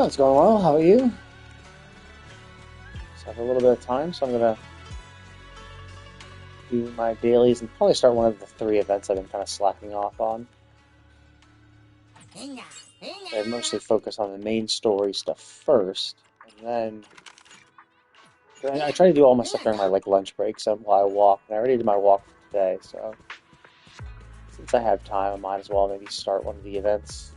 Oh, it's going well. How are you? Just have a little bit of time, so I'm gonna do my dailies and probably start one of the 3 events I've been kind of slacking off on. I mostly focus on the main story stuff first, and then I try to do all my stuff during my lunch breaks while I walk. And I already did my walk for today, so since I have time, I might as well maybe start one of the events.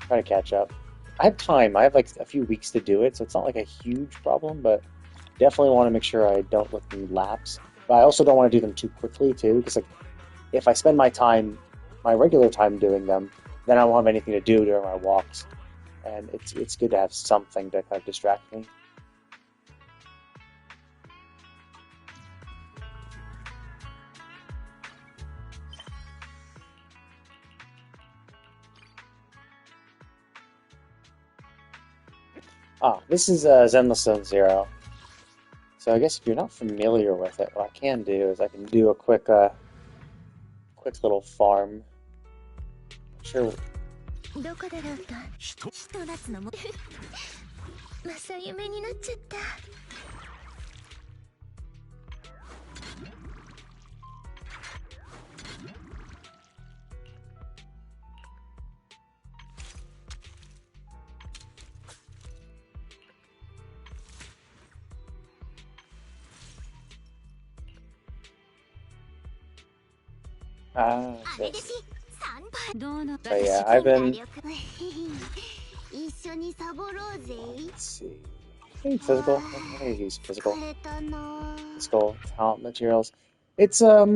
Try to catch up. I have time. I have a few weeks to do it, so it's not a huge problem, but definitely want to make sure I don't let them lapse. But I also don't want to do them too quickly too, because if I spend my regular time doing them, then I won't have anything to do during my walks, and it's good to have something to kind of distract me. This is Zenless Zone Zero. So I guess if you're not familiar with it, what I can do is I can do a quick little farm. Sure. But yeah, I've been. Let's see. Hey, physical. I'm gonna use physical talent materials. It's I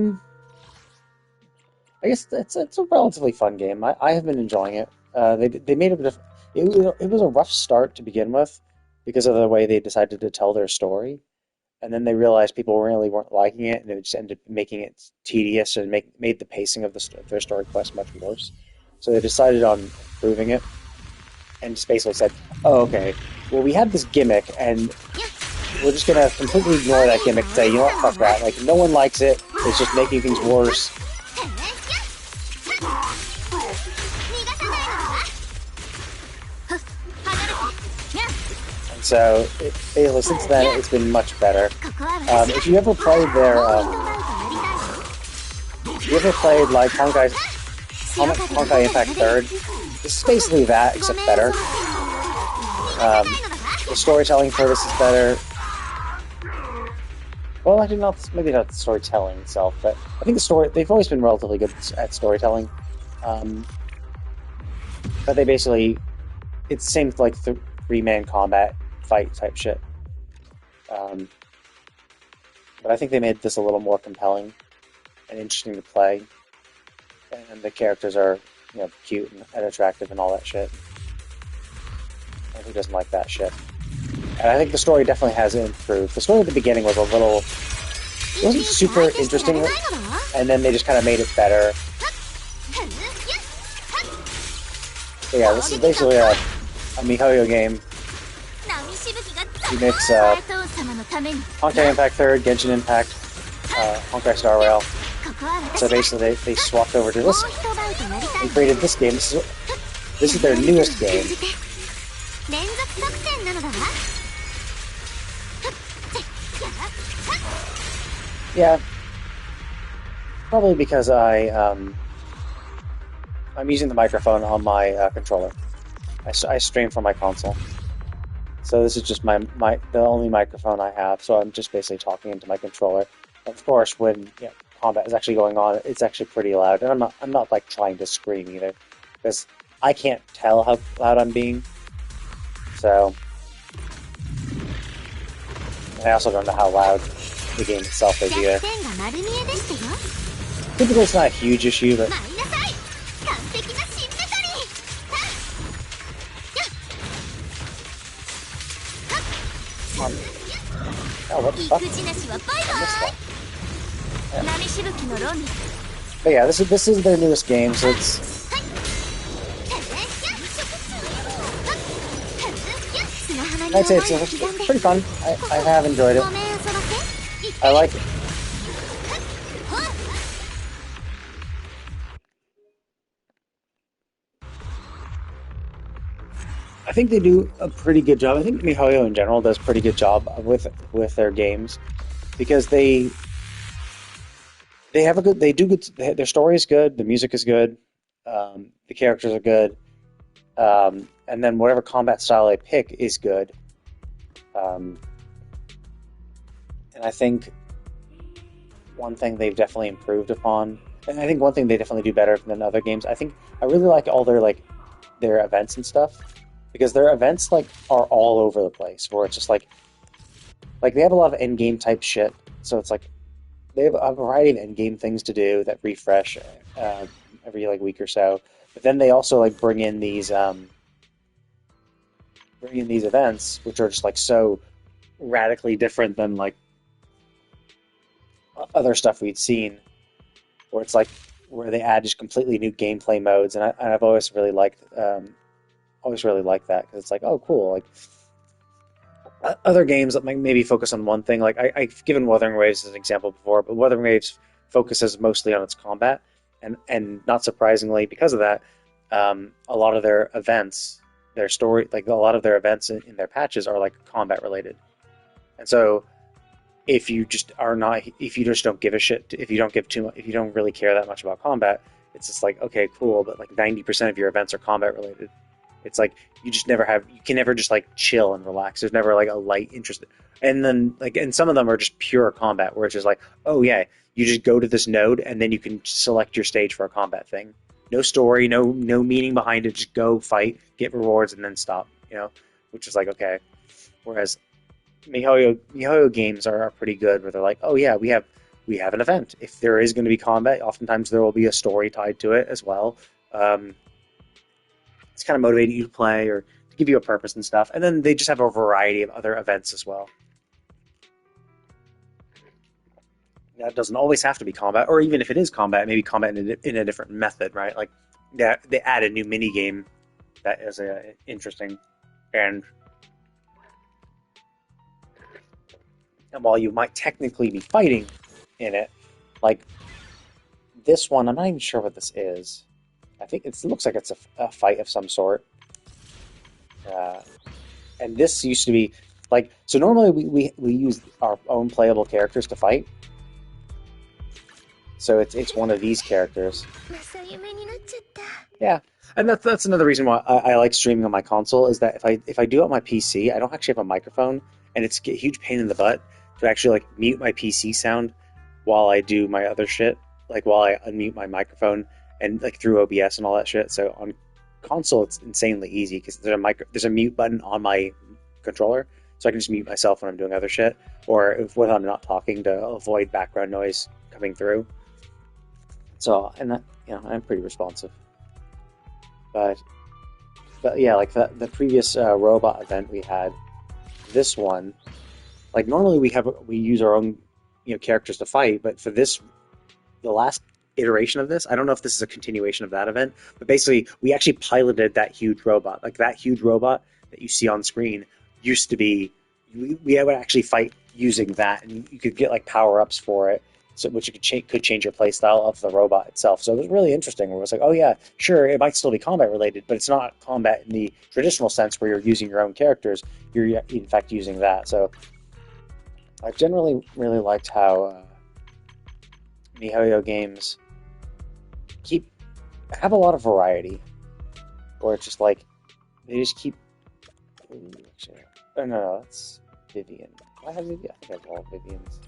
guess it's a relatively fun game. I have been enjoying it. They made it was a rough start to begin with because of the way they decided to tell their story. And then they realized people really weren't liking it, and it just ended up making it tedious and made the pacing of their story quest much worse. So they decided on improving it, and just basically said, "Oh, okay. Well, we had this gimmick, and we're just gonna completely ignore that gimmick and say, you know what, fuck that. No one likes it. It's just making things worse." So, basically, since then, it's been much better. If you ever played Honkai Impact 3rd, this is basically that, except better. The storytelling for this is better. Well, actually, maybe not the storytelling itself, but I think they've always been relatively good at storytelling. But they basically, it's the same with 3-man combat fight type shit. But I think they made this a little more compelling and interesting to play, and the characters are cute and attractive and all that shit. And who doesn't like that shit? And I think the story definitely has improved. The story at the beginning was it wasn't super interesting, and then they just kind of made it better. But yeah, this is basically a MiHoYo game. You mix Honkai Impact 3rd, Genshin Impact, Honkai Star Rail. So basically, they swapped over to this and created this game. This is their newest game. Yeah, probably because I'm using the microphone on my controller. I stream from my console. So this is just the only microphone I have, so I'm just basically talking into my controller. Of course, when combat is actually going on, it's actually pretty loud, and I'm not trying to scream either, because I can't tell how loud I'm being. So, and I also don't know how loud the game itself is either. Typically, it's not a huge issue, but. Oh, what the fuck? I missed that. Yeah. But yeah, this is their newest game, so it's. I'd say it's pretty fun. I have enjoyed it. I like it. I think they do a pretty good job. I think MiHoYo in general does a pretty good job with their games because they have a good they do good their story is good, the music is good, the characters are good, and then whatever combat style they pick is good. Um, and I think one thing they've definitely improved upon, and I think one thing they definitely do better than other games. I think I really like all their events and stuff because their events like are all over the place. Where it's just like they have a lot of end game type shit, so it's like they have a variety of end game things to do that refresh uh, every like week or so. But then they also like bring in these events, which are just like so radically different than like other stuff we'd seen, where it's like where they add just completely new gameplay modes, and I've always really liked that because it's like, oh, cool. Like other games that might maybe focus on one thing. Like I've given Wuthering Waves as an example before, but Wuthering Waves focuses mostly on its combat, and not surprisingly, because of that, a lot of their events, their story, like a lot of their events in their patches are like combat related, and so if you just are not, if you just don't give a shit, if you don't give too much, if you don't really care that much about combat, it's just like, okay, cool, but like 90% of your events are combat related. It's like you just never have, you can never just like chill and relax. There's never like a light interest. And then like, and some of them are just pure combat where it's just like, oh yeah, you just go to this node and then you can select your stage for a combat thing. No story, no meaning behind it. Just go fight, get rewards, and then stop. Which is like okay. Whereas MiHoYo games are pretty good where they're like, oh yeah, we have an event. If there is going to be combat, oftentimes there will be a story tied to it as well. Um, it's kind of motivating you to play or to give you a purpose and stuff. And then they just have a variety of other events as well. That doesn't always have to be combat, or even if it is combat, maybe combat in a different method, right? Like they add a new mini game that is interesting. And, and while you might technically be fighting in it, like this one, I'm not even sure what this is. I think it looks like it's a fight of some sort. Uh, and this used to be like so. Normally, we use our own playable characters to fight. So it's one of these characters. Yeah, and that's another reason why I like streaming on my console is that if I do it on my PC, I don't actually have a microphone, and it's a huge pain in the butt to actually like mute my PC sound while I do my other shit, like while I unmute my microphone and like through OBS and all that shit. So on console, it's insanely easy because there's a mute button on my controller, so I can just mute myself when I'm doing other shit or when I'm not talking to avoid background noise coming through. So and that I'm pretty responsive, but yeah, like the previous robot event we had, this one like normally we use our own characters to fight, but for this the last iteration of this, I don't know if this is a continuation of that event, but basically we actually piloted that huge robot. Like that huge robot that you see on screen used to be, we would actually fight using that, and you could get like power ups for it, so which could change your play style of the robot itself. So it was really interesting. Where it was like, oh yeah, sure, it might still be combat related, but it's not combat in the traditional sense where you're using your own characters. You're in fact using that. So I've generally really liked how MiHoYo games keep have a lot of variety, or it's just like they just keep. Ooh, actually, oh no, that's Vivian. Do I have Vivian? I think I have all Vivians.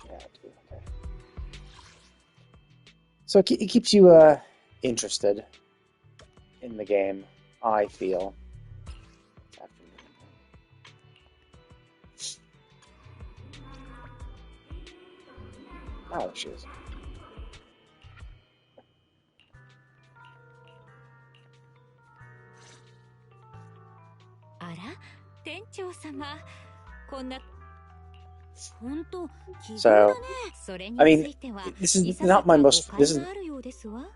Yeah, I do. Okay. So it keeps you interested in the game. I feel. Oh, there she is. あら、店長様、こんな本当奇遇 So, だね。それ I につ mean, いては this is いさ not さ my かお most. 買 This い is があるようですわ。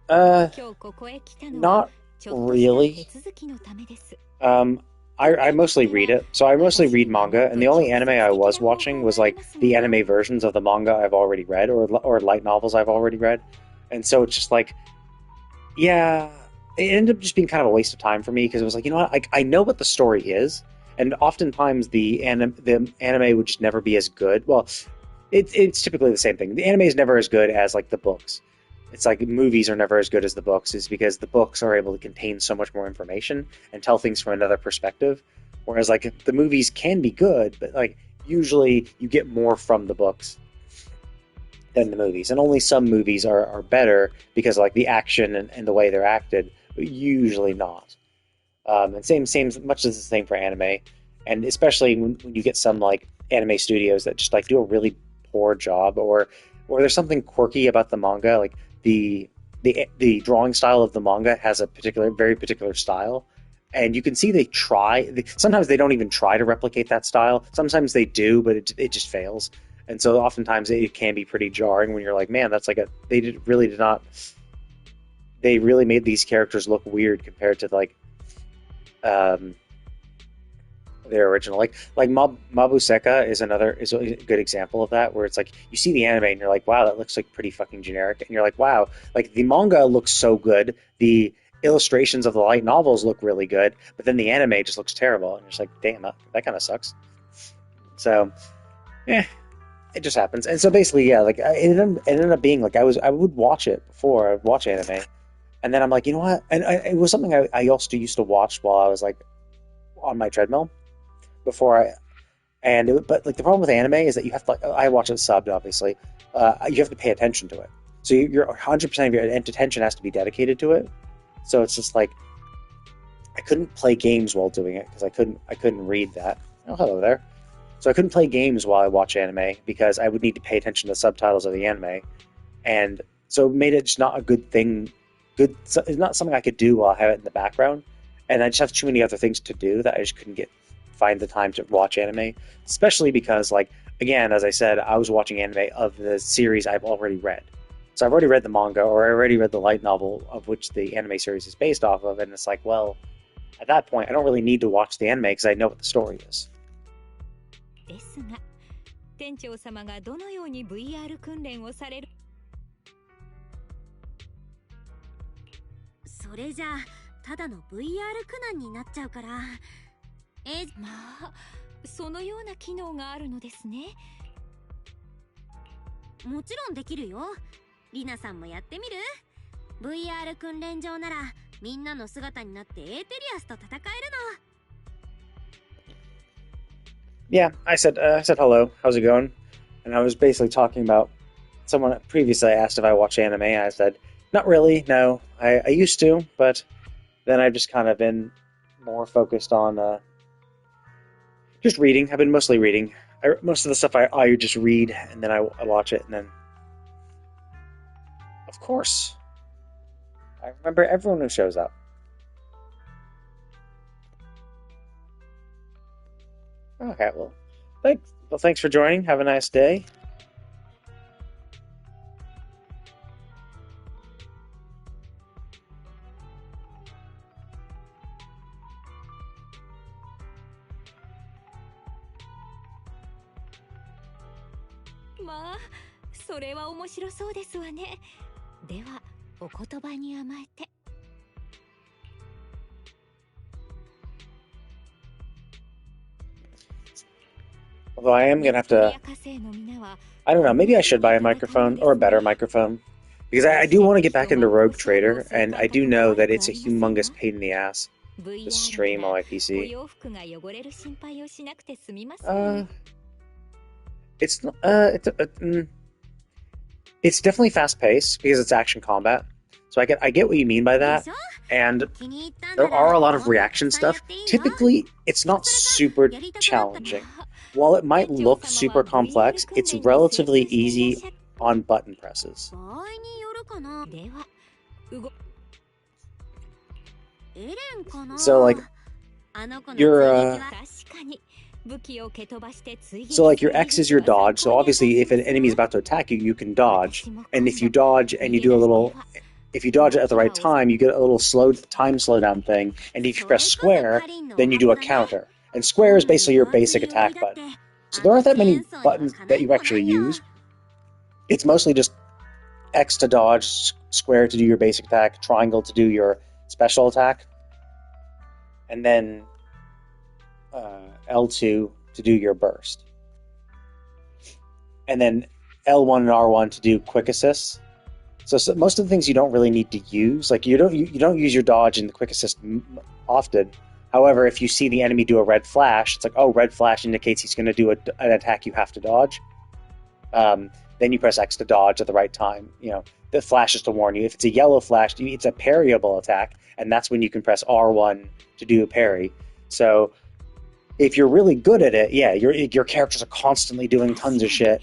uh 今日ここへ来たのは not ちょっとした really. 手続きのためです。 I mostly read it, so I mostly read manga, and the only anime I was watching was like the anime versions of the manga I've already read, or light novels I've already read, and so it's just like Yeah, it ended up just being kind of a waste of time for me because it was like, you know what, I know what the story is, and oftentimes the anime would just never be as good. Well, it's typically the same thing. The anime is never as good as like the books. It's like movies are never as good as the books, is because the books are able to contain so much more information and tell things from another perspective. Whereas like the movies can be good, but like usually you get more from the books than the movies, and only some movies are better because of, like the action and the way they're acted, but usually not. And same much as the same for anime, and especially when you get some like anime studios that just like do a really poor job, or there's something quirky about the manga, like the drawing style of the manga has a very particular style, and you can see they try. Sometimes they don't even try to replicate that style. Sometimes they do, but it just fails. And so oftentimes it can be pretty jarring when you're like, man, that's like a really did not. They really made these characters look weird compared to like um, their original. Like Mabuseka is a good example of that, where it's like you see the anime and you're like, wow, that looks like pretty fucking generic, and you're like, wow, like the manga looks so good, the illustrations of the light novels look really good, but then the anime just looks terrible, and you're just like, damn, that kind of sucks. So, yeah, it just happens. And so basically, yeah, like it ended up being like I would watch it before I would watch anime, and then I'm like, you know what? And it was something I also used to watch while I was like on my treadmill before I but like the problem with anime is that you have to like I watch it subbed obviously. You have to pay attention to it, so you're 100% of your attention has to be dedicated to it. So it's just like I couldn't play games while doing it because I couldn't read that. Oh, hello there. So I couldn't play games while I watch anime because I would need to pay attention to the subtitles of the anime, and so it made it just not a good thing. It's not something I could do while I have it in the background, and I just have too many other things to do that I just couldn't find the time to watch anime. Especially because, like, again, as I said, I was watching anime of the series I've already read. So I've already read the manga, or I already read the light novel of which the anime series is based off of, and it's like, well, at that point, I don't really need to watch the anime because I know what the story is. ですが、店長様がどのように VR 訓練をされる。それじゃあただの VR 苦難になっちゃうから。まあ、そのような機能があるのですね。もちろんできるよ。リナさんもやってみる？ VR 訓練場ならみんなの姿になってエーテリアスと戦えるの。Yeah, I said hello. How's it going? And I was basically talking about someone previously asked if I watch anime. I said, not really. No, I used to, but then I've just kind of been more focused on just reading. I've been mostly reading. Most of the stuff I just read and then I watch it, and then of course I remember everyone who shows up. Okay, thanks for joining. Have a nice day. まあ、それは面白そうですわね。では、お言葉に甘えて。Although I am gonna have to, I don't know, maybe I should buy a microphone or a better microphone. Because I do want to get back into Rogue Trader, and I do know that it's a humongous pain in the ass to stream on my PC. It's it's definitely fast paced because it's action combat. So I get what you mean by that, and there are a lot of reaction stuff. Typically, it's not super challenging. While it might look super complex, it's relatively easy on button presses. So like your so like your X is your dodge. So obviously, if an enemy is about to attack you, you can dodge. And if you dodge and you do a little, if you dodge it at the right time, you get a little time slowdown thing. And if you press square, then you do a counter. And square is basically your basic attack button. So there aren't that many buttons that you actually use. It's mostly just X to dodge, square to do your basic attack, triangle to do your special attack, and then L2 to do your burst. And then L1 and R1 to do quick assists. So most of the things you don't really need to use. Like you don't use your dodge in the quick assist often. However, if you see the enemy do a red flash, it's like, oh, red flash indicates he's going to do an attack you have to dodge. Then you press X to dodge at the right time. The flash is to warn you. If it's a yellow flash, it's a parryable attack, and that's when you can press R1 to do a parry. So if you're really good at it, yeah, your characters are constantly doing tons of shit,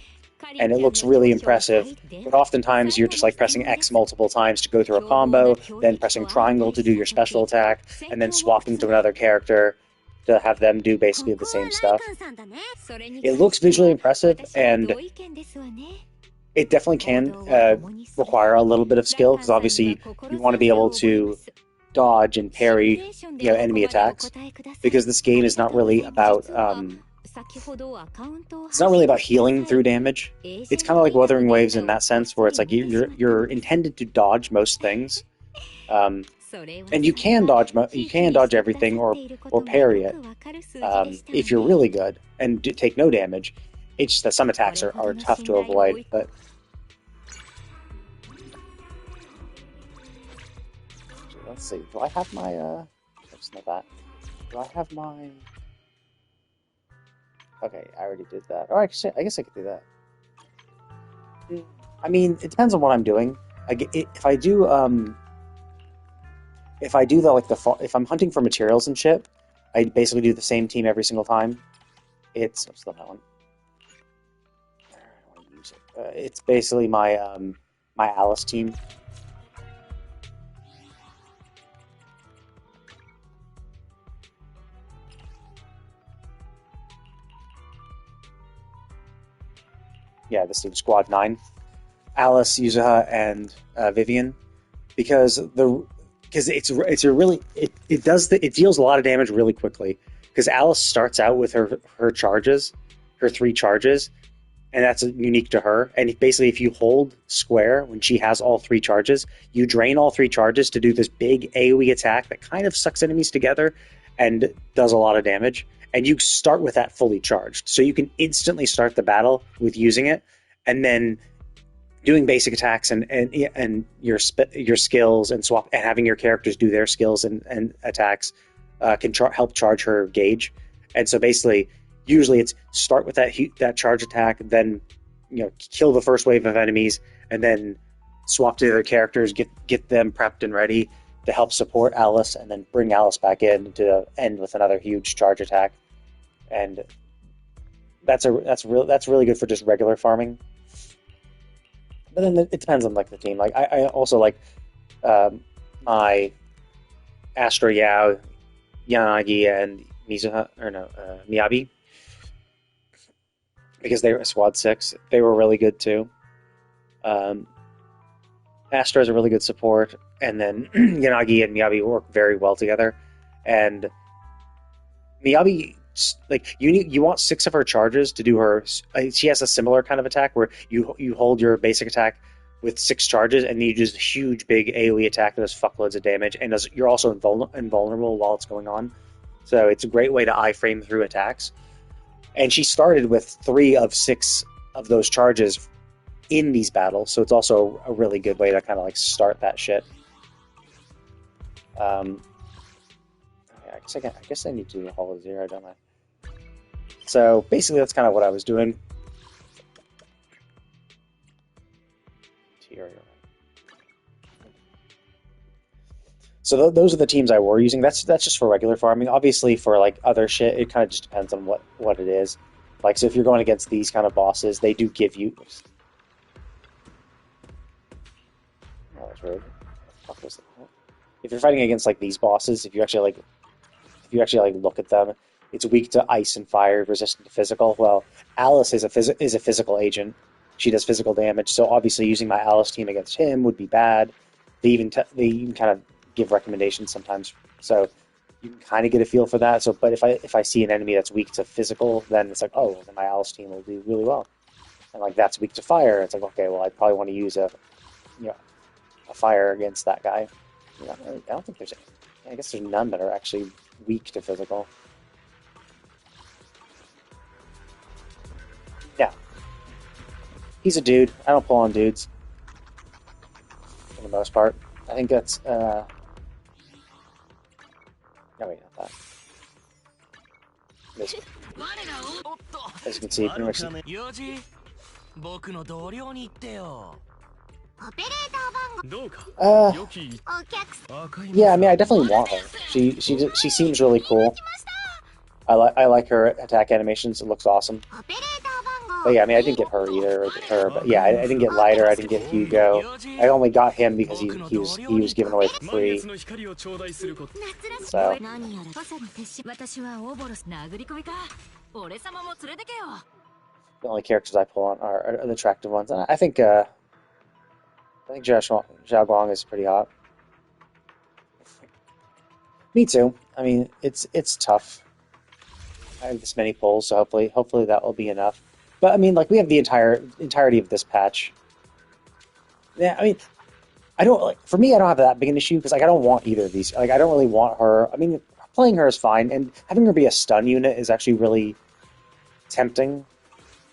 and it looks really impressive. But oftentimes you're just like pressing X multiple times to go through a combo, then pressing triangle to do your special attack, and then swapping to another character to have them do basically the same stuff. It looks visually impressive, and it definitely can require a little bit of skill, because obviously you want to be able to dodge and parry enemy attacks, because this game is not really about healing through damage. It's kind of like Wuthering Waves in that sense, where it's like you're intended to dodge most things, and you can dodge everything or parry it if you're really good and take no damage. It's just that some attacks are tough to avoid. But let's see. Do I have my? That's not that. Do I have my? Okay, I already did that. Or I guess I could do that. I mean, it depends on what I'm doing. If I do if I'm hunting for materials and shit, I basically do the same team every single time. What's that one? I don't want to use it. It's basically my my Alice team. This team, Squad 9. Alice, Yuzuha, and Vivian, because it deals a lot of damage really quickly. Because Alice starts out with her charges, her 3 charges, and that's unique to her. And basically, if you hold square when she has all 3 charges, you drain all 3 charges to do this big AoE attack that kind of sucks enemies together and does a lot of damage. And you start with that fully charged, so you can instantly start the battle with using it, and then doing basic attacks and your skills and swap, and having your characters do their skills and attacks can help charge her gauge. And so basically, usually it's start with that charge attack, then kill the first wave of enemies, and then swap to the other characters, get them prepped and ready to help support Alice, and then bring Alice back in to end with another huge charge attack. And that's really good for just regular farming. But then it depends on like the team. Like I also like my Astra Yao, Yanagi, and Miyabi, because they were Squad 6. They were really good too. Astra is a really good support, and then Yanagi and Miyabi work very well together. And Miyabi, like you want 6 of her charges to do her. She has a similar kind of attack where you hold your basic attack with 6 charges, and you do this huge big AoE attack that does fuckloads of damage, and you're also invulnerable while it's going on. So it's a great way to iframe through attacks. And she started with 3 of 6 of those charges in these battles, so it's also a really good way to kind of like start that shit. I guess I need to do Hall of Zero, don't I? So basically, that's kind of what I was doing. So those are the teams I were using. That's just for regular farming. Obviously, for like other shit, it kind of just depends on what it is. Like, so if you're going against these kind of bosses, they do give you. Oh, that's rude. What the fuck was that? If you're fighting against like these bosses, if you actually look at them, it's weak to ice and fire, resistant to physical. Well, Alice is a physical agent. She does physical damage, so obviously using my Alice team against him would be bad. They even kind of give recommendations sometimes, so you can kind of get a feel for that. So, but if I see an enemy that's weak to physical, then it's like, oh, then my Alice team will do really well. And like that's weak to fire. It's like, okay, well, I probably want to use a a fire against that guy. I don't think there's. I guess there's none that are actually weak to physical. Yeah, he's a dude. I don't pull on dudes for the most part. I think that's. No, wait, not that. This one. As you can see, pretty much. 僕の同僚に言ってよ。オペレーター番号。どうか。良き。お客さん。Yeah, I mean, I definitely want her. She seems really cool. I like her attack animations. It looks awesome. オペレーター番号。 But yeah, I mean, I didn't get her either, or her. But yeah, I didn't get Lighter. I didn't get Hugo. I only got him because he was given away for free. So. 何やら傘に徹し、私はオーボロス殴り込みか。俺様も連れてけよ。 The only characters I pull on are the attractive ones, and I think Zhao Guang is pretty hot. Me too. I mean, it's tough. I have this many pulls, so hopefully that will be enough. But I mean, like, we have the entirety of this patch. Yeah, I mean, I don't like. For me, I don't have that big an issue because like I don't want either of these. Like, I don't really want her. I mean, playing her is fine, and having her be a stun unit is actually really tempting.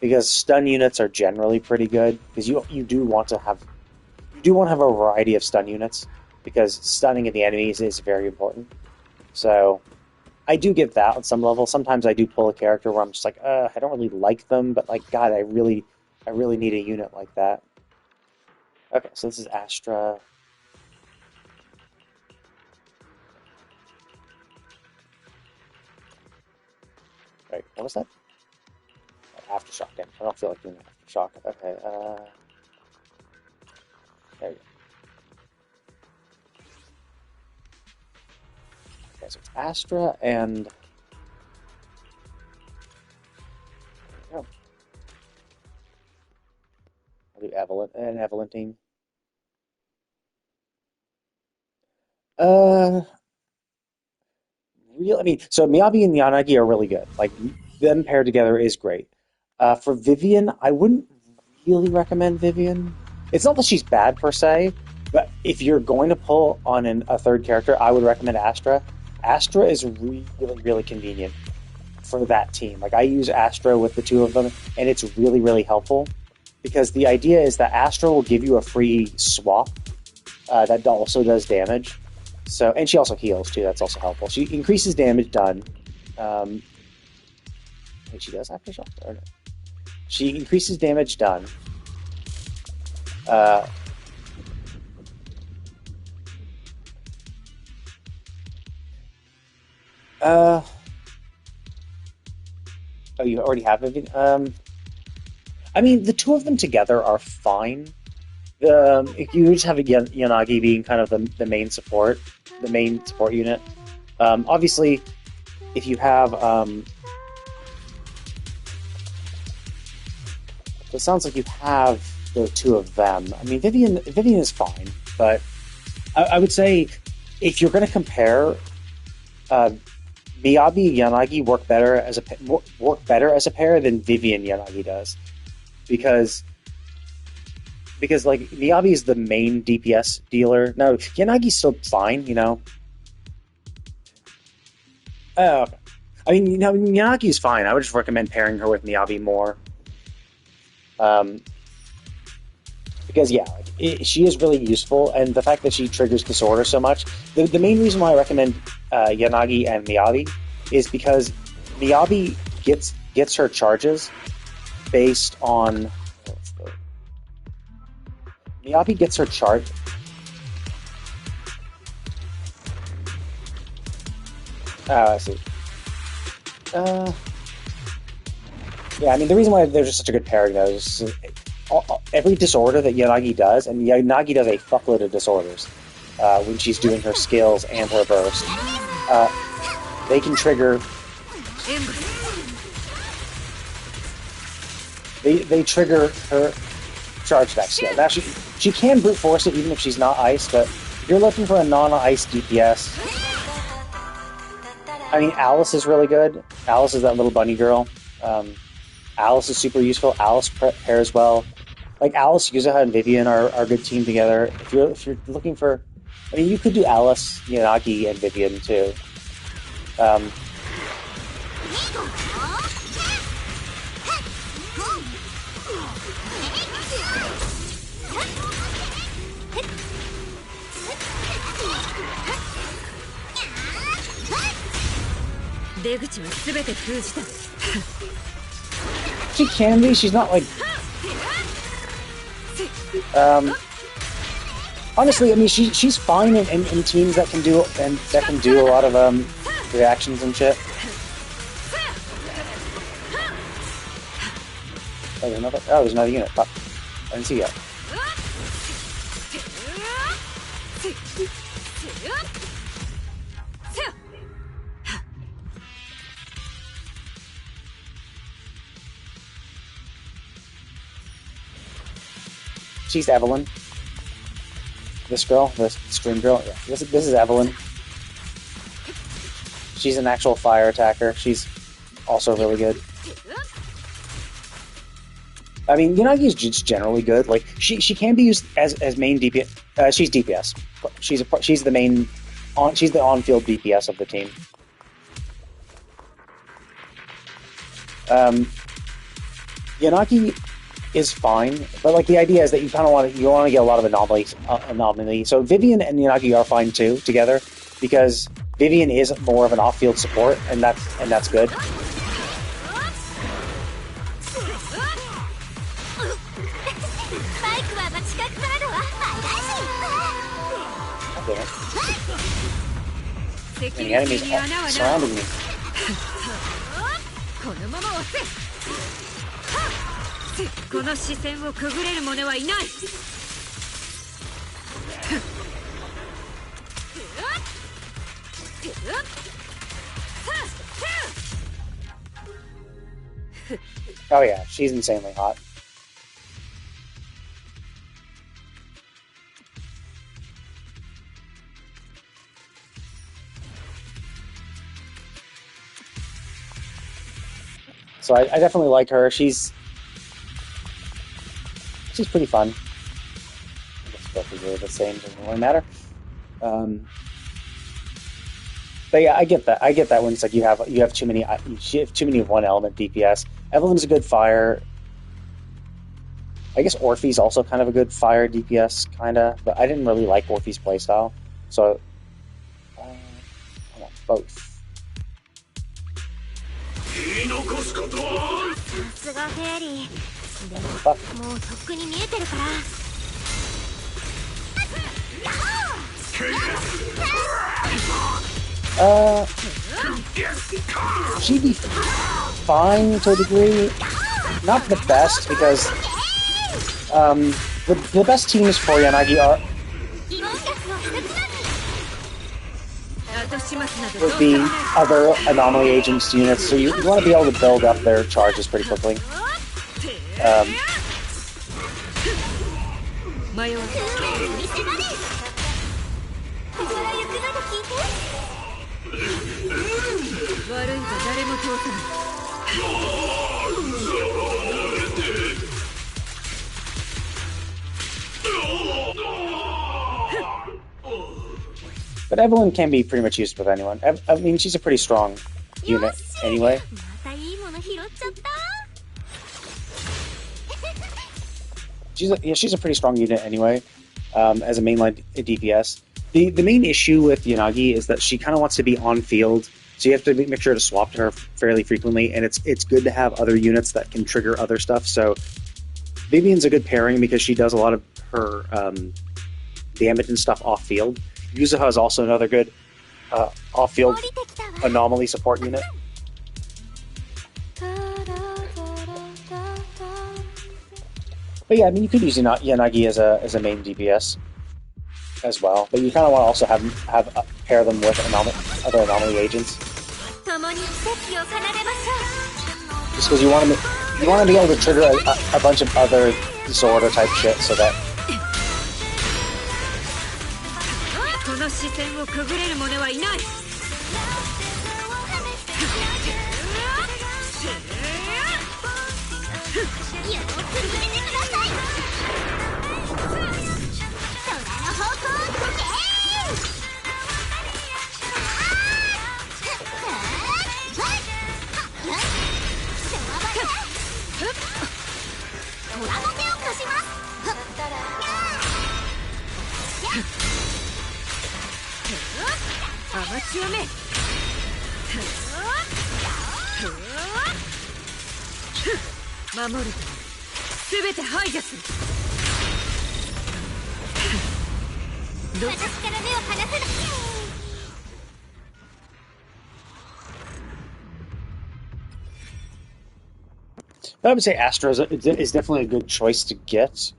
Because stun units are generally pretty good, because you do want to have a variety of stun units, because stunning at the enemies is very important. So I do get that on some level. Sometimes I do pull a character where I'm just like, I don't really like them, but like God, I really need a unit like that. Okay, so this is Astra. Right, what was that? Aftershock, damn. I don't feel like doing Aftershock. Okay, there we go. Okay, so it's Astra and... There we go. I'll do Evelantine. I mean, so Miyabi and Yanagi are really good. Like, them paired together is great. For Vivian, I wouldn't really recommend Vivian. It's not that she's bad per se, but if you're going to pull on a third character, I would recommend Astra. Astra is really, really convenient for that team. Like, I use Astra with the two of them, and it's really, really helpful because the idea is that Astra will give you a free swap that also does damage. So, and she also heals too. That's also helpful. She increases damage done. I think she does Aftershock, or no? She increases damage done. Oh, you already have it. I mean, the two of them together are fine. If you just have Yanagi being kind of the main support unit. Obviously, if you have it sounds like you have the two of them. I mean, Vivian is fine, but I would say if you're going to compare, Miyabi and Yanagi work better as a pair than Vivian Yanagi does, because like Miyabi is the main DPS dealer. No, Yanagi's still fine, you know. I mean, you know, Yanagi's fine. I would just recommend pairing her with Miyabi more. Because yeah, she is really useful, and the fact that she triggers disorder so much. The main reason why I recommend Yanagi and Miyabi is because Miyabi gets her charges based on. Miyabi gets her charge. Oh, I see. Yeah, I mean, the reason why they're just such a good pairing, though, is every disorder that Yanagi does, and Yanagi does a fuckload of disorders when she's doing her skills and her burst, they can trigger... They trigger her charge attack skill. Now, she can brute force it even if she's not ice, but if you're looking for a non-ice DPS... I mean, Alice is really good. Alice is that little bunny girl. Alice is super useful. Alice pairs well. like Alice, Yuzuha, and Vivian are a good team together. If you're looking for, I mean, you could do Alice, Yanagi, and Vivian too. Um, 出口は全て封じた。 she can be. She's not like. Honestly, I mean, she's fine in teams that can do a lot of reactions and shit. Oh, there's another unit. Fuck. I didn't see yet. She's Evelyn. This girl, this stream girl. Yeah, this is Evelyn. She's an actual fire attacker. She's also really good. I mean, Unagi's just generally good. Like she can be used as main DPS. She's DPS. She's the main she's the on-field DPS of the team. Yanagi is fine, but like the idea is that you kind of want to get a lot of anomalies. So Vivian and Yanagi are fine too together because Vivian is more of an off-field support, and that's good. And the enemies are surrounding me. この視線をくぐれる者はいない。 Oh yeah, she's insanely hot. So I definitely like her. She's pretty fun. I guess both of you are the same. Doesn't really matter. But yeah, I get that. I get that when it's like you have too many one element DPS. Evelyn's a good fire. I guess Orphe's also kind of a good fire DPS, kinda. But I didn't really like Orphe's playstyle, so I want both. さすがフェアリー。でももうとっくに見えてるから。She'd be fine to a degree. Not the best because the best teams for Yanagi are would be other anomaly agents units, so you want to be able to build up their charges pretty quickly. But Evelyn can be pretty much used with anyone. I mean, she's a pretty strong unit anyway. She's a pretty strong unit anyway, as a mainline DPS. The main issue with Yanagi is that she kind of wants to be on field, so you have to make sure to swap to her fairly frequently, and it's good to have other units that can trigger other stuff. So Vivian's a good pairing because she does a lot of her damage and stuff off field. Yuzuha is also another good off-field anomaly support unit. But yeah, I mean, you could use Yanagi as a main DPS as well, but you kind of want to also have pair them with other anomaly agents. Just because you want to be able to trigger a bunch of other disorder type shit, so that. この視線をくぐれる者はいない。I would say Astra is definitely a good choice to get.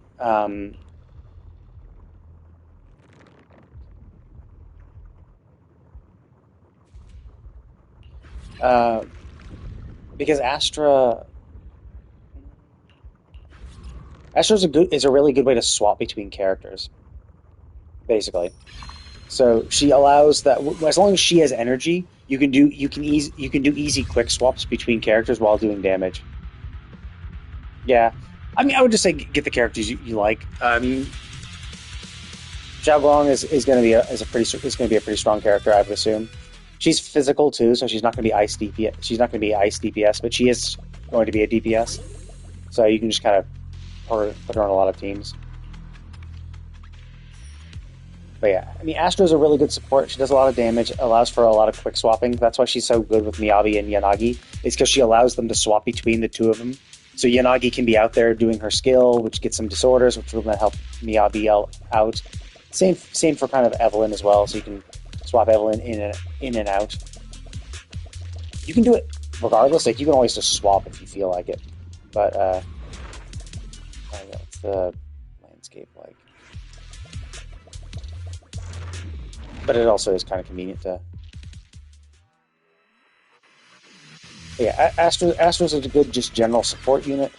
Uh, because Astra is a really good way to swap between characters, basically. So she allows that as long as she has energy, you can do easy quick swaps between characters while doing damage. Yeah, I mean, I would just say get the characters you like. I mean, Xiaoguang is going to be a pretty strong character, I would assume. She's physical too, so she's not going to be ice DPS. She's not going to be ice DPS, but she is going to be a DPS. So you can just kind of put her on a lot of teams. But yeah, I mean, Astra's a really good support. She does a lot of damage, allows for a lot of quick swapping. That's why she's so good with Miyabi and Yanagi. It's because she allows them to swap between the two of them. So Yanagi can be out there doing her skill, which gets some disorders, which will then help Miyabi out. Same for kind of Evelyn as well. So you can swap Evelyn in and out. You can do it regardless. Like you can always just swap if you feel like it. But what's the landscape like? But it also is kind of convenient to. Yeah, Astra's a good just general support unit.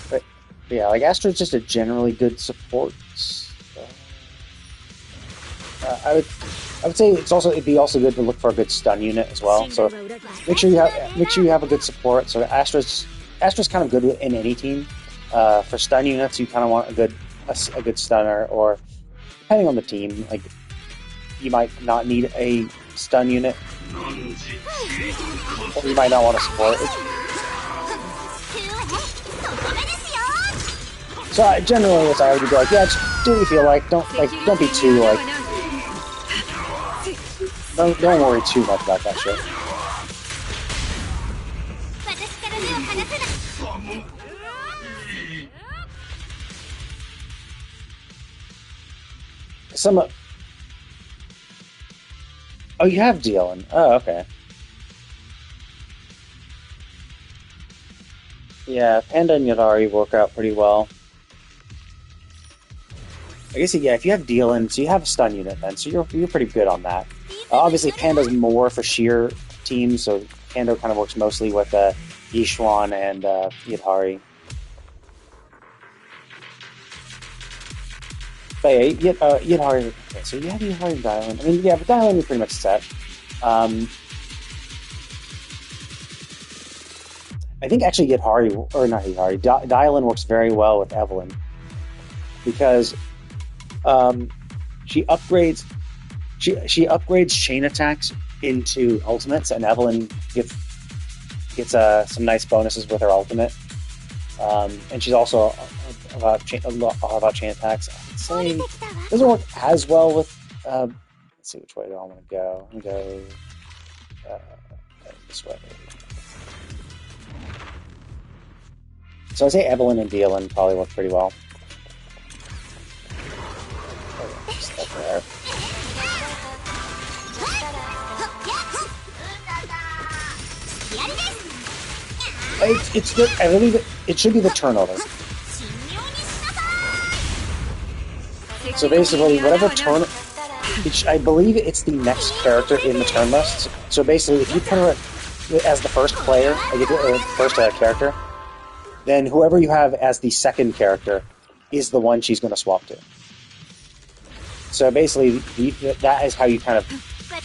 But yeah, like Astra's just a generally good support. I would say it'd be also good to look for a good stun unit as well. So make sure you have a good support. So Astra's kind of good in any team. For stun units, you kind of want a good stunner, or depending on the team, like you might not need a stun unit, or you might not want to support it. So generally, what I would be like, yeah, just do what you feel like. Don't be too like. Don't worry too much about that shit. Oh, you have Dylan. Oh, okay. Yeah, Panda and Yadari work out pretty well. I guess yeah, if you have Dylan, so you have a stun unit then, so you're pretty good on that. Obviously, Panda's more for sheer teams, so Panda kind of works mostly with Yishuan and Yadari. But yeah, Yadari. Okay, so you have Yadari and Dylan. I mean, yeah, but Dylan is pretty much set. I think actually Dylan works very well with Evelyn because she upgrades chain attacks into ultimates, and Evelyn gets some nice bonuses with her ultimate. And she's also about chain attacks. I'd say it doesn't work as well with. Let's see which way do I want to go. I'm gonna go this way. So I'd say Evelyn and Dylan probably work pretty well. Step there. It's good. I believe it should be the turnover. So basically, whatever turn, I believe it's the next character in the turn list. So basically, if you put her as the first player, first character, then whoever you have as the second character is the one she's going to swap to. So basically, that is how you kind of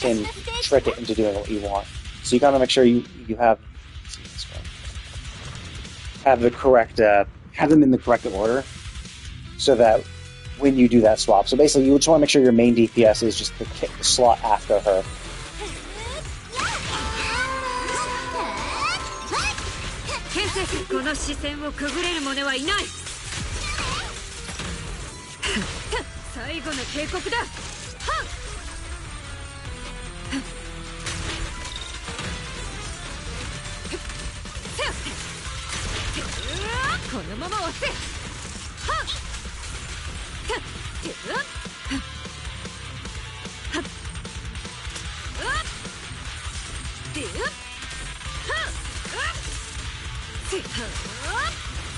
can trick it into doing what you want. So you gotta make sure you have the correct have them in the correct order, so that when you do that swap, so basically you just want to make sure your main DPS is just the slot after her. この視線をくぐれる者はいない。最後の警告だ。このまま押せ。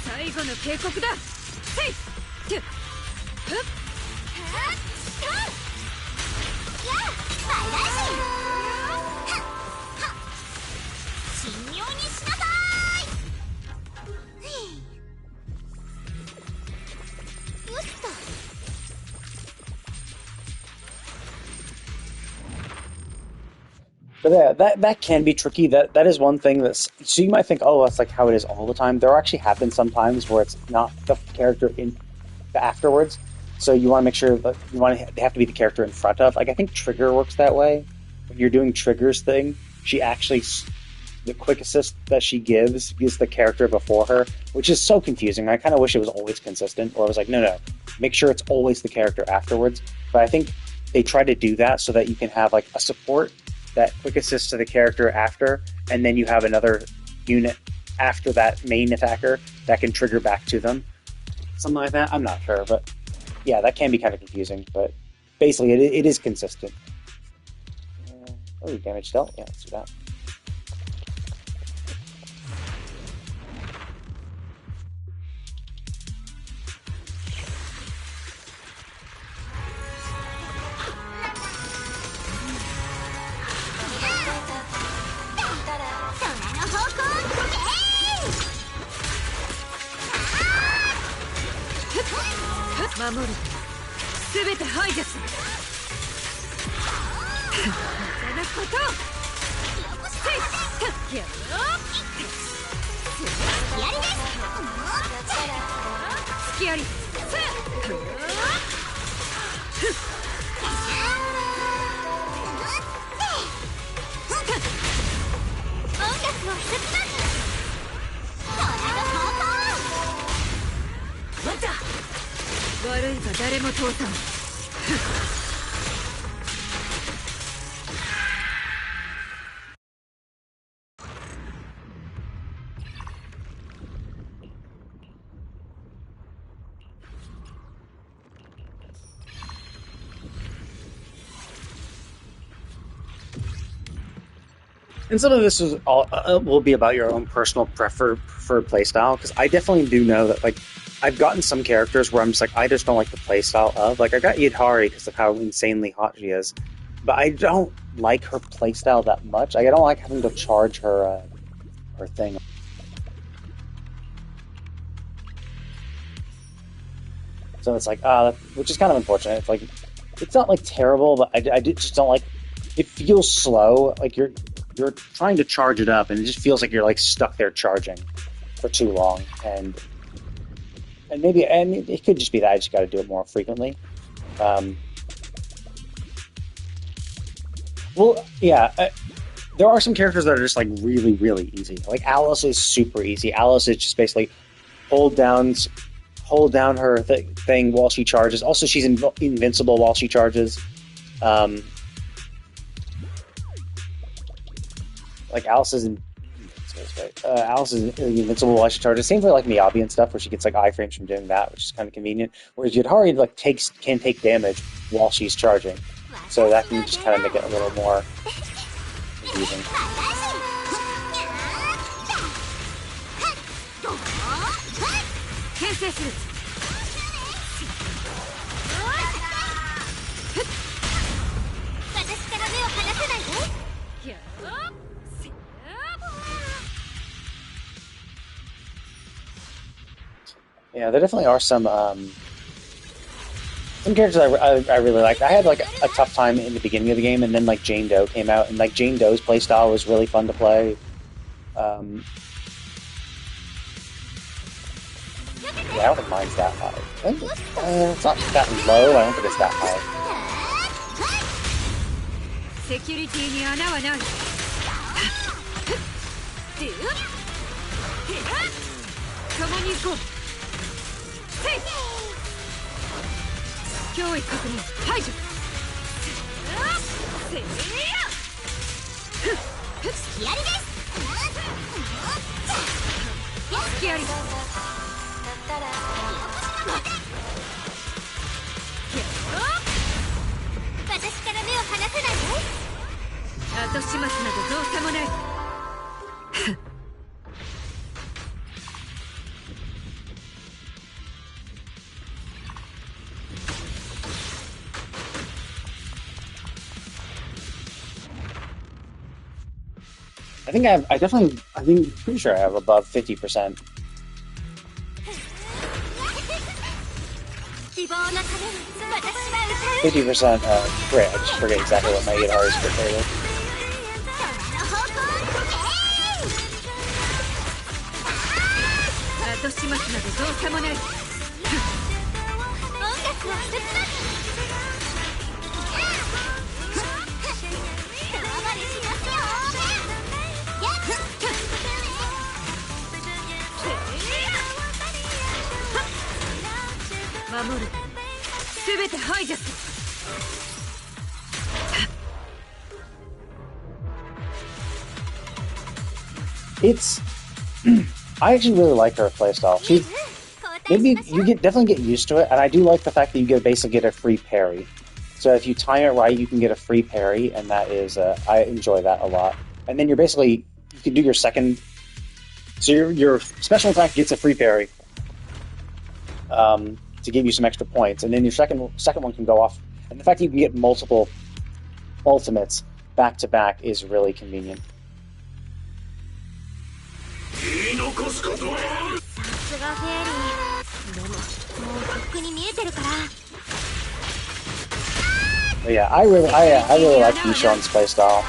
最後の警告だ。神妙にしなさい。よっと。But yeah, that can be tricky. That is one thing that's, so you might think, oh, that's like how it is all the time. There actually have been some times where it's not the character in afterwards. So you want to make sure that they have to be the character in front of. Like I think Trigger works that way. When you're doing Trigger's thing, she actually, the quick assist that she gives the character before her, which is so confusing. I kind of wish it was always consistent, or I was like, no, make sure it's always the character afterwards. But I think they try to do that so that you can have like a support that quick assist to the character after, and then you have another unit after that main attacker that can trigger back to them. Something like that. I'm not sure, but yeah, that can be kind of confusing. But basically, it is consistent. Oh, damage dealt. Yeah, let's do that. And some of this is all will be about your own personal preferred playstyle, because I definitely do know that like I've gotten some characters where I'm just like I just don't like the playstyle of, like I got Yidhari because of how insanely hot she is, but I don't like her playstyle that much. Like, I don't like having to charge her her thing. So it's like which is kind of unfortunate. It's like it's not like terrible, but I just don't like. It feels slow. Like you're trying to charge it up, and it just feels like you're like stuck there charging for too long. And maybe it could just be that I just got to do it more frequently. Well, yeah, there are some characters that are just like really, really easy. Like Alice is super easy. Alice is just basically hold down her thing while she charges. Also, she's invincible while she charges. Like Alice is invincible while she charges. Same for like Miyabi and stuff, where she gets like iframes from doing that, which is kind of convenient. Whereas Yidhari like can take damage while she's charging, so that can just kind of make it a little more confusing. Yeah, there definitely are some Some characters I really liked. I had like a tough time in the beginning of the game, and then like Jane Doe came out, and like Jane Doe's playstyle was really fun to play. Um, yeah, I don't think mine's that high. I think it's not that low. I don't think it's that high. セキュリティに穴はない。共に行こう。脅威確認排除。隙ありです。隙あり。私から目を離さないで。後始末などどうせもない。I think I think, pretty sure I have above 50%. 50% crit. I just forget exactly what my 8 R's crit rate is. 後始末などどうせもない。音楽は一つだ。守る。すべて排除する。It's I actually really like her playstyle. Definitely get used to it, and I do like the fact that you basically get a free parry. So if you time it right, you can get a free parry, and that is I enjoy that a lot. And then you can do your second. So your special attack gets a free parry to give you some extra points, and then your second one can go off. And the fact that you can get multiple ultimates back to back is really convenient. But yeah, I really like Bishon's playstyle.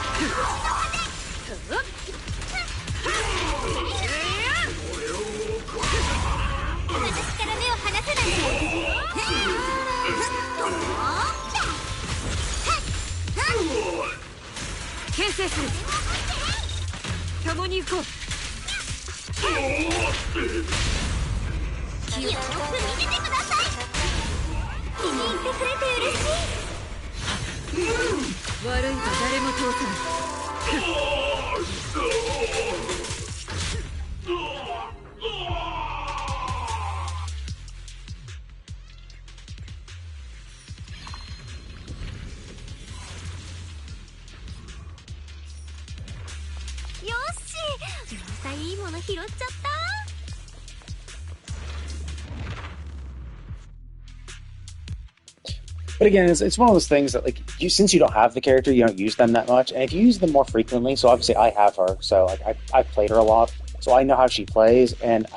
But again, it's one of those things that since you don't have the character, you don't use them that much, and if you use them more frequently, so obviously I have her, so I've played her a lot, so I know how she plays, and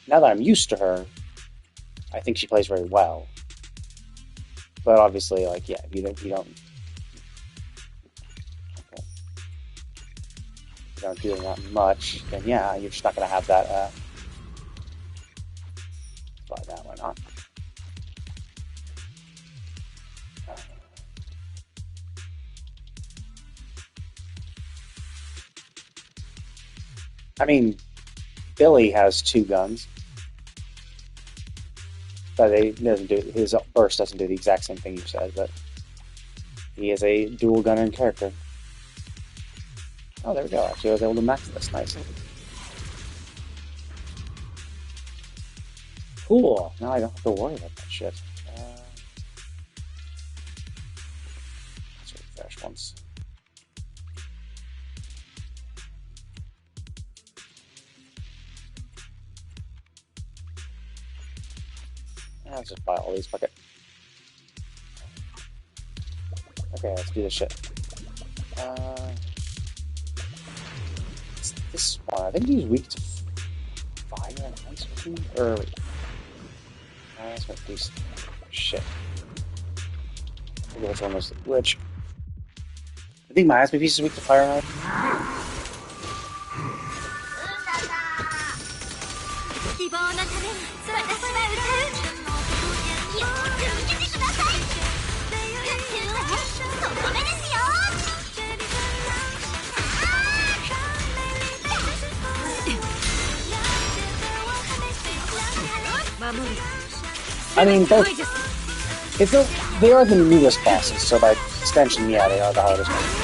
now that I'm used to her, I think she plays very well. But obviously, if you don't do that much, then yeah, you're just not going to have that. Buy that, why not? I mean, Billy has 2 guns, but his burst doesn't do the exact same thing you said, but he is a dual gunner in character. Oh, there we go. Actually, I was able to max this nicely. Cool. Now I don't have to worry about that shit. Let's refresh once. Let's just buy all these. Fuck it. Okay, let's do this shit. This one, I think he's weak to fire and ice cream early. Let's make these shit. forget which one was which. I think my piece is weak to fire on. 希望のために私は歌うよく見ててくださいそこめですよ守る I mean, both. It's no, they are the newest bosses, so by extension, yeah, they are the hardest ones.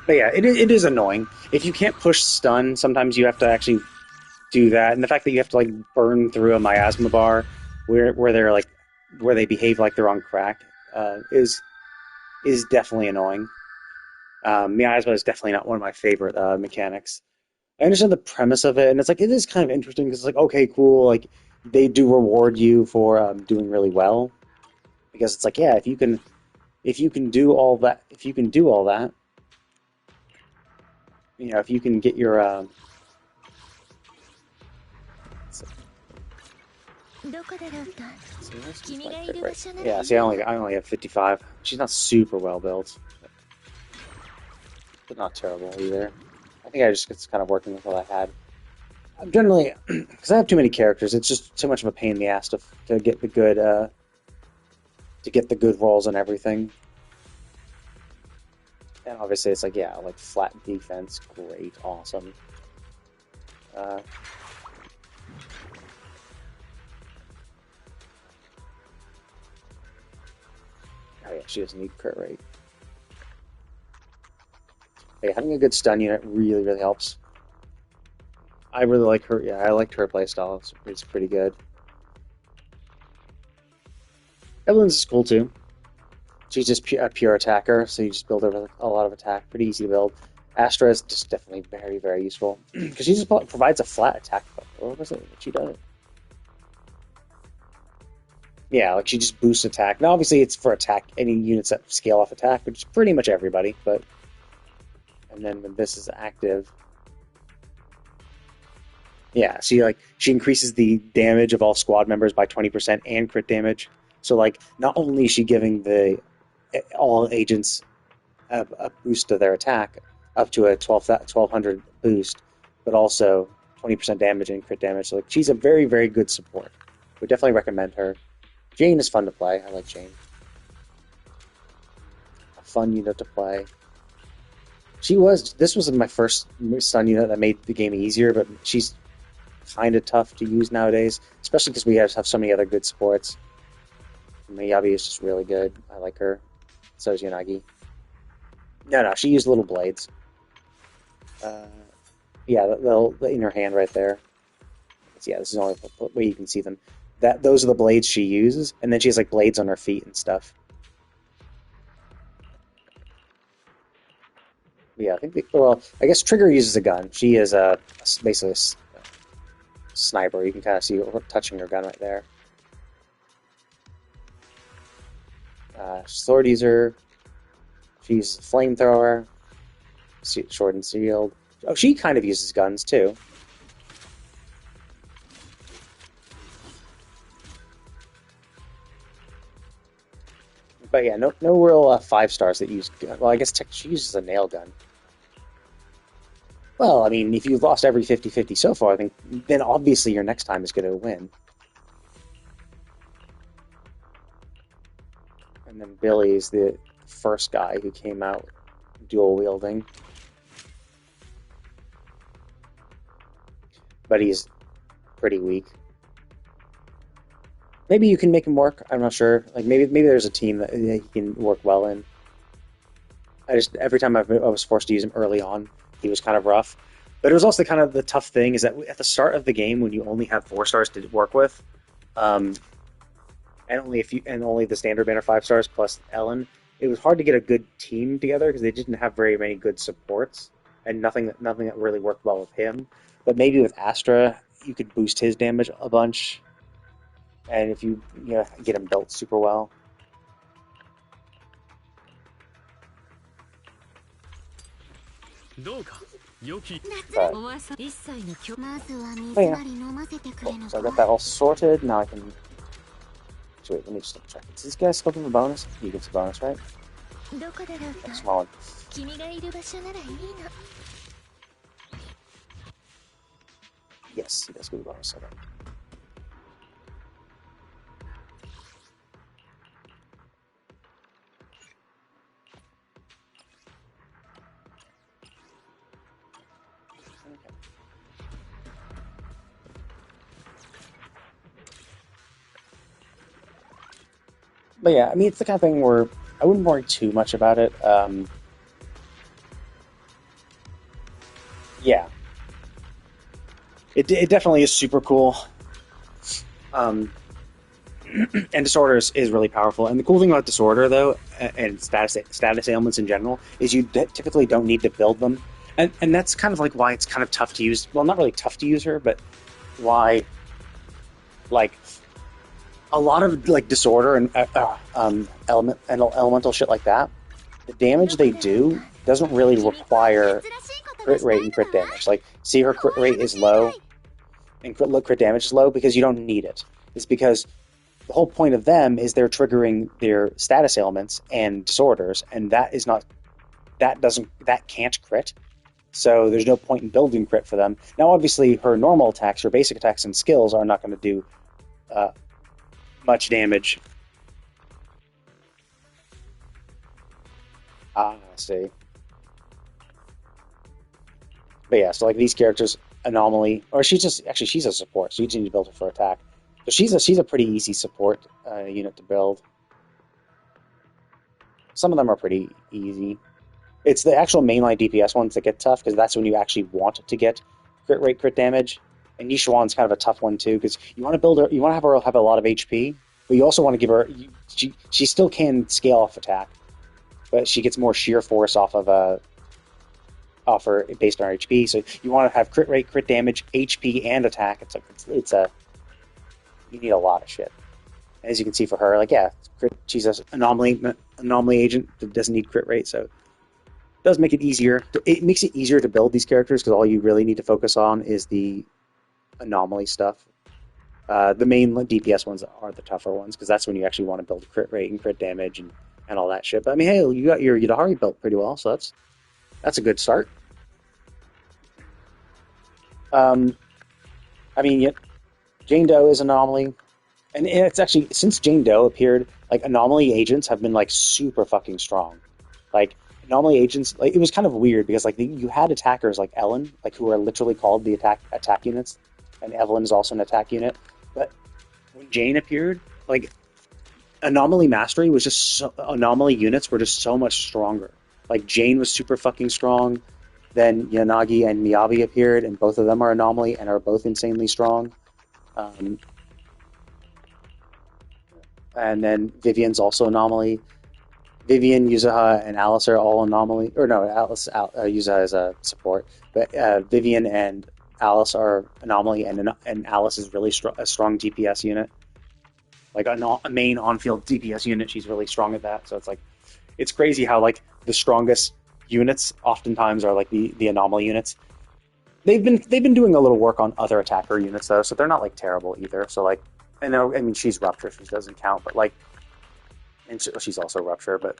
But yeah, it is annoying. If you can't push stun, sometimes you have to actually do that. And the fact that you have to like burn through a miasma bar where they're like where they behave like they're on crack is definitely annoying. Miasma is definitely not one of my favorite mechanics. I understand the premise of it, and it's like it is kind of interesting because it's like okay, cool, like they do reward you for doing really well because it's like yeah, if you can do all that, you know, if you can get your yeah, see, I only have 55. She's not super well built, but not terrible either. I think I just it's kind of working with what I had. I'm generally, because I have too many characters, it's just too much of a pain in the ass to get the good rolls and everything. And obviously, it's like yeah, like flat defense, great, awesome. Uh, oh yeah, she doesn't need crit rate. Hey, having a good stun unit really, really helps. I really like her. Yeah, I liked her playstyle. It's pretty good. Evelyn's is cool too. She's just a pure attacker, so you just build over a lot of attack. Pretty easy to build. Astra is just definitely very, very useful because she just provides a flat attack. What was it? What she does? Yeah, like she just boosts attack. Now, obviously, it's for attack any units that scale off attack, which is pretty much everybody. But and then when this is active, yeah, she increases the damage of all squad members by 20% and crit damage. So like, not only is she giving all agents a boost to their attack up to a 1200 boost, but also 20% damage and crit damage. So like, she's a very, very good support. Would definitely recommend her. Jane is fun to play. I like Jane. A fun unit to play. This was my first stun unit that made the game easier, but she's kind of tough to use nowadays, especially because we have so many other good supports. Miyabi is just really good. I like her. So is Yanagi. No, she used little blades. Yeah, in her hand right there. Yeah, this is the only way you can see them. Those are the blades she uses, and then she has like blades on her feet and stuff. Yeah, I guess Trigger uses a gun. She is basically a sniper. You can kind of see her touching her gun right there. Sword user. She's a flamethrower. Sword and shield. Oh, she kind of uses guns too. But yeah, no real 5 stars that use. Well, I guess she uses a nail gun. Well, I mean, if you've lost every 50-50 so far, then obviously your next time is going to win. And then Billy's the first guy who came out dual wielding, but he's pretty weak. Maybe you can make him work. I'm not sure. Like maybe there's a team that he can work well in. I just every time I was forced to use him early on, he was kind of rough. But it was also kind of the tough thing is that at the start of the game, when you only have 4 stars to work with, um, and only the standard banner 5 stars plus Ellen, it was hard to get a good team together because they didn't have very many good supports and nothing that really worked well with him. But maybe with Astra, you could boost his damage a bunch, and if you get him built super well. どうか良き But お前さん一切の許まずは oh 水 yeah, まり飲ませてく cool. れぬ So I か got that all sorted. Now I can. So wait, let me just double check. Does this guy still give a bonus? He gives a bonus, right? どこだろう A か small one. 君がいる場所ならいいの Yes, he does give a bonus. Okay. Okay. But yeah, I mean, it's the kind of thing where I wouldn't worry too much about it. Yeah, it definitely is super cool. Um, and Disorder is really powerful. And the cool thing about Disorder, though, and status ailments in general, is you typically don't need to build them. And that's kind of like why it's kind of tough to use. Well, not really tough to use her, but why, like, a lot of like Disorder and elemental shit like that, the damage they do doesn't really require crit rate and crit damage. Like, see, her crit rate is low and crit damage is low because you don't need it. It's because the whole point of them is they're triggering their status ailments and disorders, and that can't crit. So there's no point in building crit for them. Now, obviously, her normal attacks, her basic attacks and skills are not going to do uh, much damage. I see. But yeah, so like these characters, Anomaly, or she's a support, so you just need to build her for attack. So she's a pretty easy support unit to build. Some of them are pretty easy. It's the actual mainline DPS ones that get tough because that's when you actually want to get crit rate, crit damage. And Yishuan's kind of a tough one too because you want to build her, you want to have her have a lot of HP, but you also want to give her. She still can scale off attack, but she gets more sheer force off of off her based on her HP. So you want to have crit rate, crit damage, HP, and attack. It's a you need a lot of shit. And as you can see for her, like yeah, she's an anomaly agent that doesn't need crit rate, so it does make it easier. It makes it easier to build these characters because all you really need to focus on is the anomaly stuff. The main DPS ones are the tougher ones because that's when you actually want to build crit rate and crit damage and all that shit. But I mean, hey, you got your Yadahari built pretty well, so that's a good start. I mean, Jane Doe is anomaly, and it's actually since Jane Doe appeared, like anomaly agents have been like super fucking strong. Like anomaly agents, like it was kind of weird because like you had attackers like Ellen, like who are literally called the attack units, and Evelyn is also an attack unit. But when Jane appeared, like anomaly mastery was just anomaly units were just so much stronger. Like Jane was super fucking strong. Then Yanagi and Miyabi appeared, and both of them are anomaly and are both insanely strong. Um, and then Vivian's also anomaly. Vivian, Yuzuha, and Alice are all anomaly. Or no, Yuzuha is a support. But Vivian and Alice are anomaly, and Alice is really a strong DPS unit. Like a main on-field DPS unit, she's really strong at that. So it's crazy how like the strongest units oftentimes are like the anomaly units. They've been doing a little work on other attacker units though, so they're not like terrible either. So like I mean she's Rupture, she doesn't count, but like and she's also Rupture, but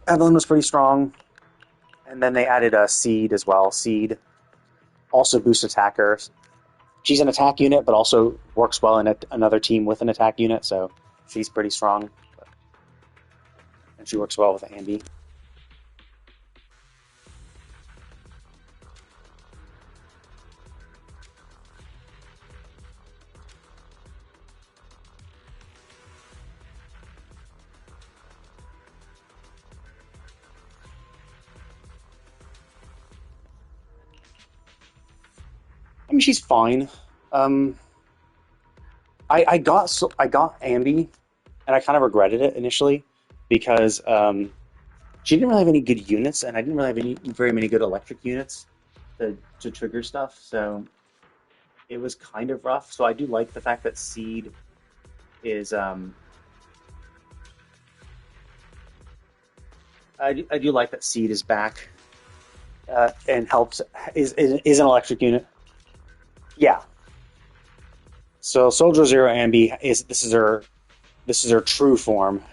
Evelyn was pretty strong. And then they added a Seed as well. Seed also boosts attackers. She's an attack unit, but also works well in another team with an attack unit, so she's pretty strong. And she works well with Ambi. I mean, she's fine. Um, I got Ambi, and I kind of regretted it initially because she didn't really have any good units, and I didn't really have very many good electric units to trigger stuff. So it was kind of rough. So I do like the fact that Seed is I do like that Seed is back and helps is an electric unit. Yeah. So Soldier Zero Ambi is this is her true form.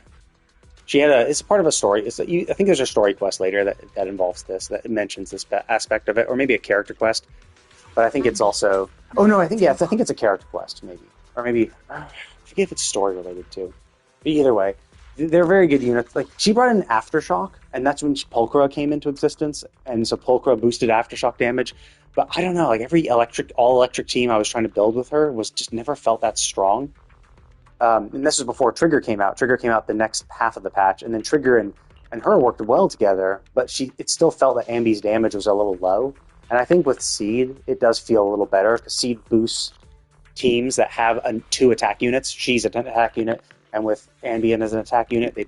She had it's part of a story. I think there's a story quest later that involves this that mentions this aspect of it, or maybe a character quest. But I think it's also. Oh no, I think I think it's a character quest maybe, or maybe I forget if it's story related too. But either way, they're very good units. Like she brought in Aftershock, and that's when Pulchra came into existence, and so Pulchra boosted Aftershock damage. But I don't know, like every all electric team I was trying to build with her was just never felt that strong. And this was before Trigger came out. Trigger came out the next half of the patch, and then Trigger and her worked well together, but it still felt that Ambi's damage was a little low. And I think with Seed, it does feel a little better because Seed boosts teams that have two attack units. She's an attack unit, and with Ambien as an attack unit,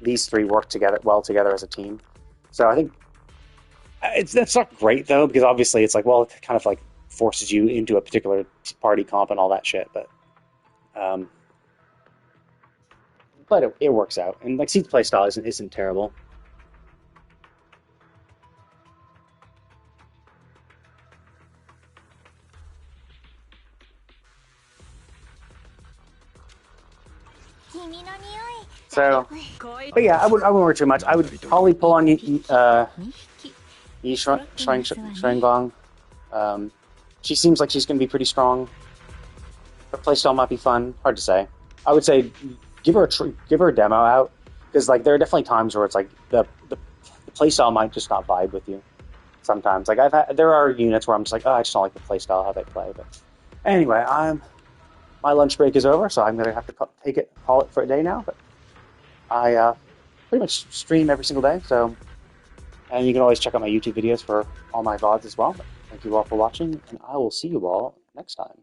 these three work together as a team. So I think that's not great though, because obviously it's like, well, it kind of like forces you into a particular party comp and all that shit, um, but it works out. And like Seed's playstyle isn't terrible. So, but yeah, I wouldn't worry too much. I would probably pull on Yi Shuangbang. She seems like she's going to be pretty strong. Her playstyle might be fun. Hard to say. I would say give her a demo out because like there are definitely times where it's like the playstyle might just not vibe with you. Sometimes like there are units where I'm just like, oh, I just don't like the playstyle how they play. But anyway, my lunch break is over, so I'm going to have to call it for a day now. But I pretty much stream every single day, and you can always check out my YouTube videos for all my VODs as well. But thank you all for watching, and I will see you all next time.